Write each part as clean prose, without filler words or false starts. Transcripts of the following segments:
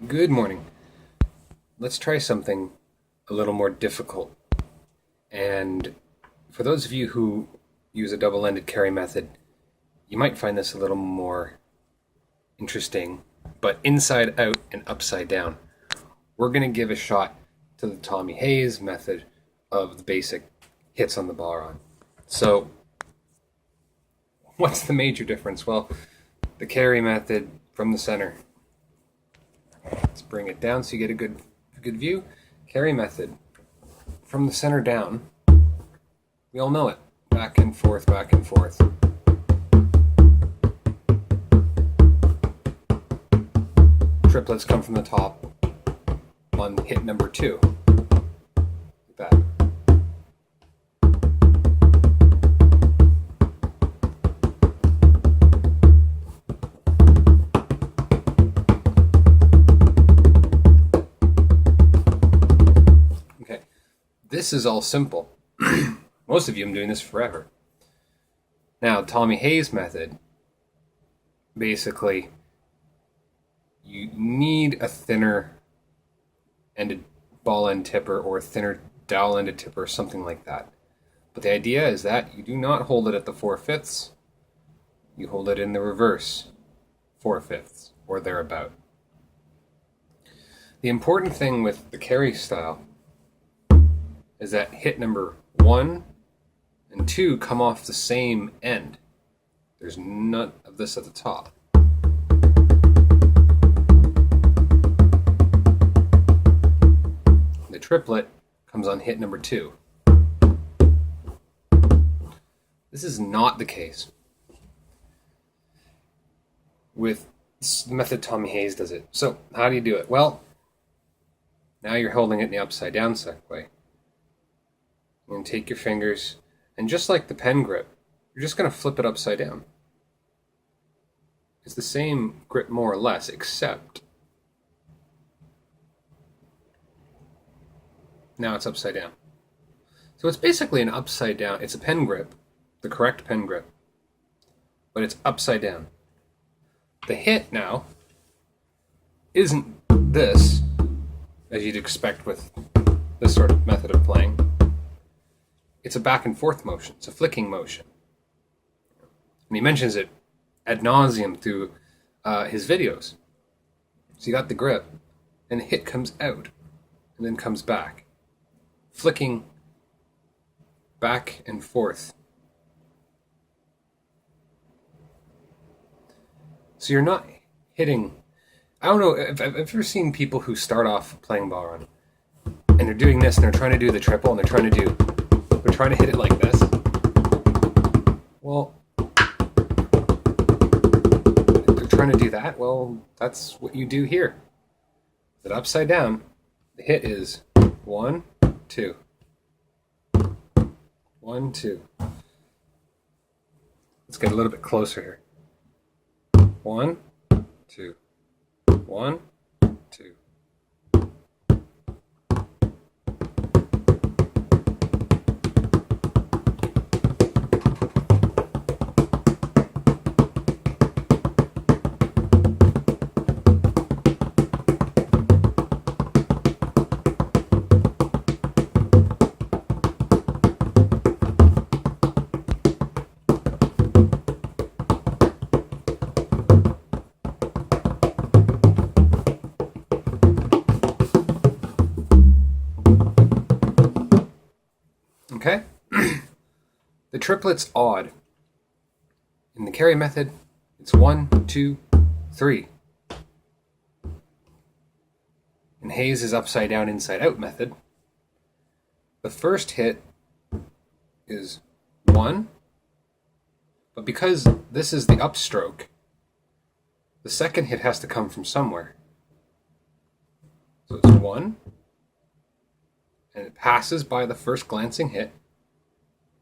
Good morning. Let's try something a little more difficult. And for those of you who use a double-ended carry method, you might find this a little more interesting, but inside out and upside down. We're going to give a shot to the Tommy Hayes method of the basic hits on the Bodhran. So, what's the major difference? Well, the carry method from the center. Let's bring it down so you get a good view. Carry method from the center down. We all know it. Back and forth, back and forth. Triplets come from the top on hit number 2. Like that. Okay, this is all simple. Most of you, I'm doing this forever. Now, Tommy Hayes method, basically, you need a thinner ended ball end tipper or a thinner dowel ended tipper or something like that. But the idea is that you do not hold it at the 4/5, you hold it in the reverse 4/5 or thereabout. The important thing with the carry style is that hit number 1 and 2 come off the same end. There's none of this at the top. The triplet comes on hit number 2. This is not the case with the method Tommy Hayes does it. So how do you do it? Well, now you're holding it in the upside down way. You're going to take your fingers, and just like the pen grip, you're just going to flip it upside down. It's the same grip more or less, except now it's upside down. So it's basically an upside down. It's a pen grip, the correct pen grip, but it's upside down. The hit now isn't this, as you'd expect with this sort of method of playing. It's a back and forth motion. It's a flicking motion. And he mentions it ad nauseum through his videos. So you got the grip, and the hit comes out, and then comes back. Flicking back and forth. So you're not hitting... I don't know, I've ever seen people who start off playing Bodhran, and they're doing this, and they're trying to do the triple, and they're trying to hit it like this. Well, they're trying to do that. Well, that's what you do here. With it upside down, the hit is 1, 2. 1, 2. Let's get a little bit closer here. 1, 2. 1, 2. Okay? The triplet's odd. In the carry method, it's 1, 2, 3. In Hayes' upside down, inside out method, the first hit is 1, but because this is the upstroke, the second hit has to come from somewhere. So it's 1, and it passes by the first glancing hit.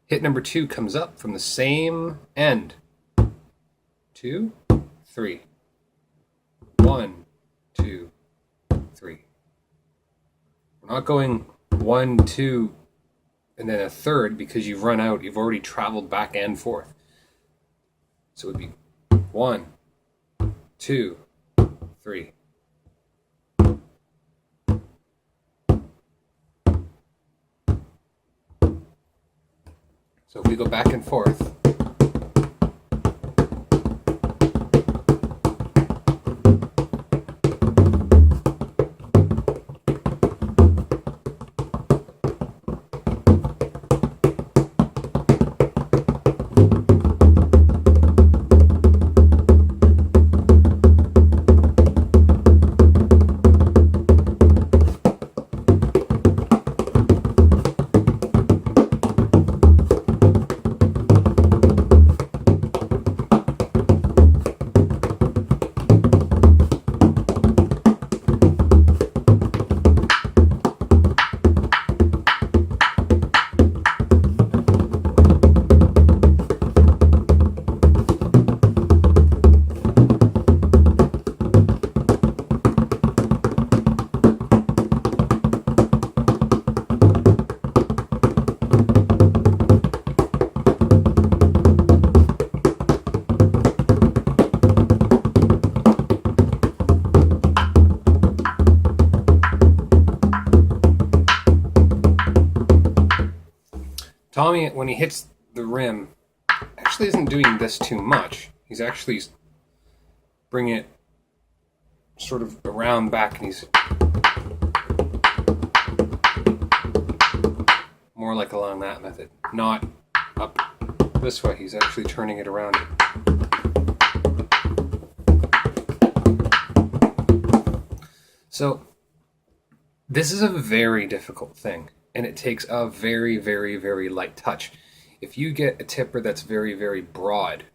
Hit number 2 comes up from the same end. 2, 3. 1, 2, 3. We're not going 1, 2, and then a third because you've run out. You've already traveled back and forth. So it would be 1, 2, 3. So if we go back and forth, Tommy, when he hits the rim, actually isn't doing this too much. He's actually bringing it sort of around back, and he's more like along that method, not up this way. He's actually turning it around. So this is a very difficult thing. And it takes a very, very, very light touch. If you get a tipper that's very, very broad,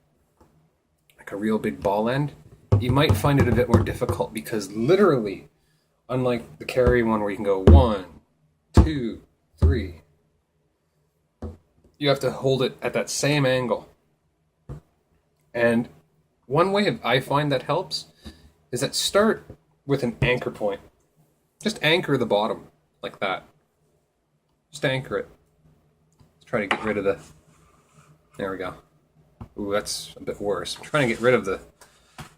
like a real big ball end, you might find it a bit more difficult because literally, unlike the Kerry one where you can go 1, 2, 3, you have to hold it at that same angle. And one way I find that helps is that start with an anchor point. Just anchor the bottom like that. Just anchor it. Let's try to get rid of the... There we go. Ooh, that's a bit worse. I'm trying to get rid of the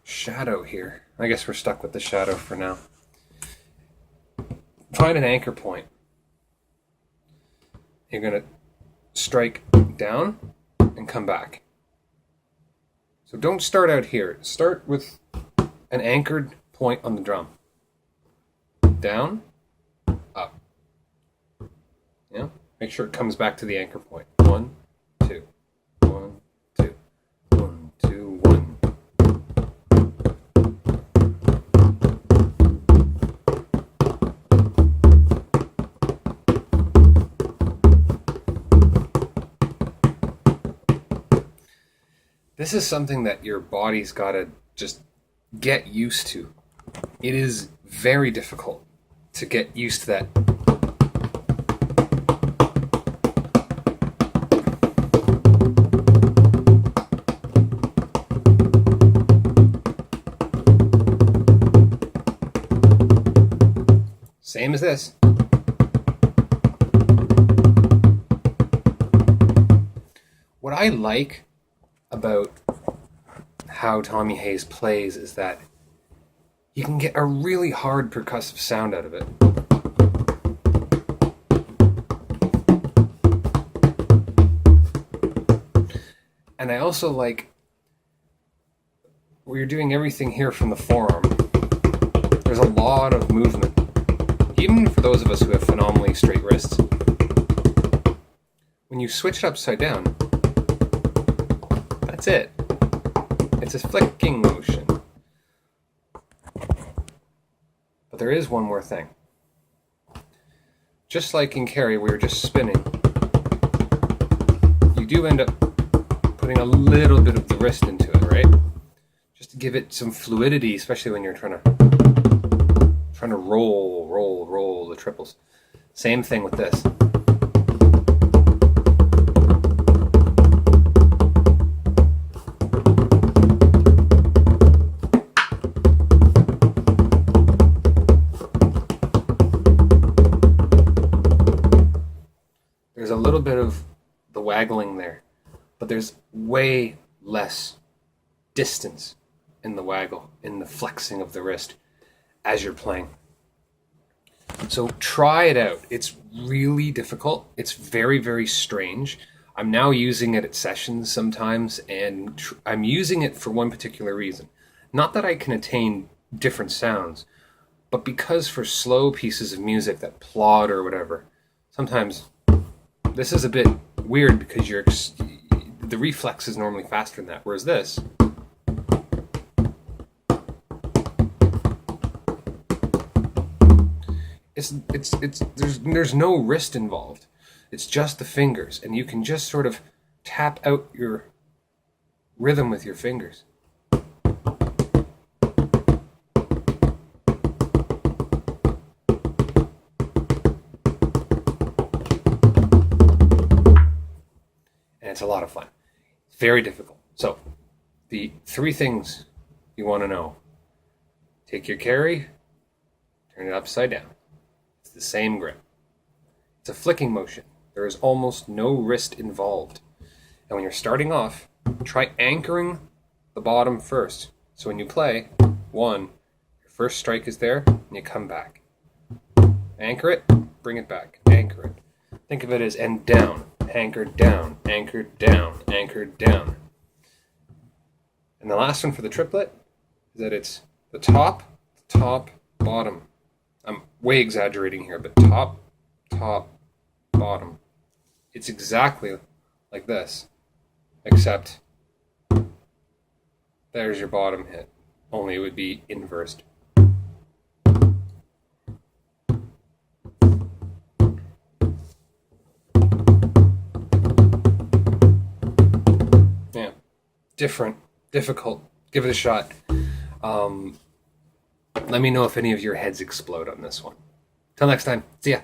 shadow here. I guess we're stuck with the shadow for now. Find an anchor point. You're going to strike down and come back. So don't start out here. Start with an anchored point on the drum. Down, up. Yeah, make sure it comes back to the anchor point. 1, 2, 1, 2, 1, 2, 1. This is something that your body's got to just get used to. It is very difficult to get used to that. Same as this. What I like about how Tommy Hayes plays is that you can get a really hard percussive sound out of it. And I also like where you're doing everything here from the forearm. There's a lot of movement. Even for those of us who have phenomenally straight wrists. When you switch it upside down, that's it. It's a flicking motion. But there is one more thing. Just like in Kerry, where you're just spinning, you do end up putting a little bit of the wrist into it, right? Just to give it some fluidity, especially when you're trying to roll the triples. Same thing with this. There's a little bit of the waggling there, but there's way less distance in the waggle, in the flexing of the wrist as you're playing. So try it out. It's really difficult. It's very, very strange. I'm now using it at sessions sometimes, and I'm using it for one particular reason. Not that I can attain different sounds, but because for slow pieces of music that plod or whatever, sometimes this is a bit weird because the reflex is normally faster than that, whereas this, there's no wrist involved. It's just the fingers, and you can just sort of tap out your rhythm with your fingers. And it's a lot of fun. It's very difficult. So, the 3 things you want to know. Take your Kerry, turn it upside down. It's the same grip. It's a flicking motion. There is almost no wrist involved. And when you're starting off, try anchoring the bottom first. So when you play, 1, your first strike is there, and you come back. Anchor it, bring it back, anchor it. Think of it as and down, anchored down, anchored down, anchored down. And the last one for the triplet is that it's the top, bottom. I'm way exaggerating here, but top, bottom. It's exactly like this, except there's your bottom hit, only it would be inversed. Yeah, different, difficult. Give it a shot. Let me know if any of your heads explode on this one. Till next time, see ya.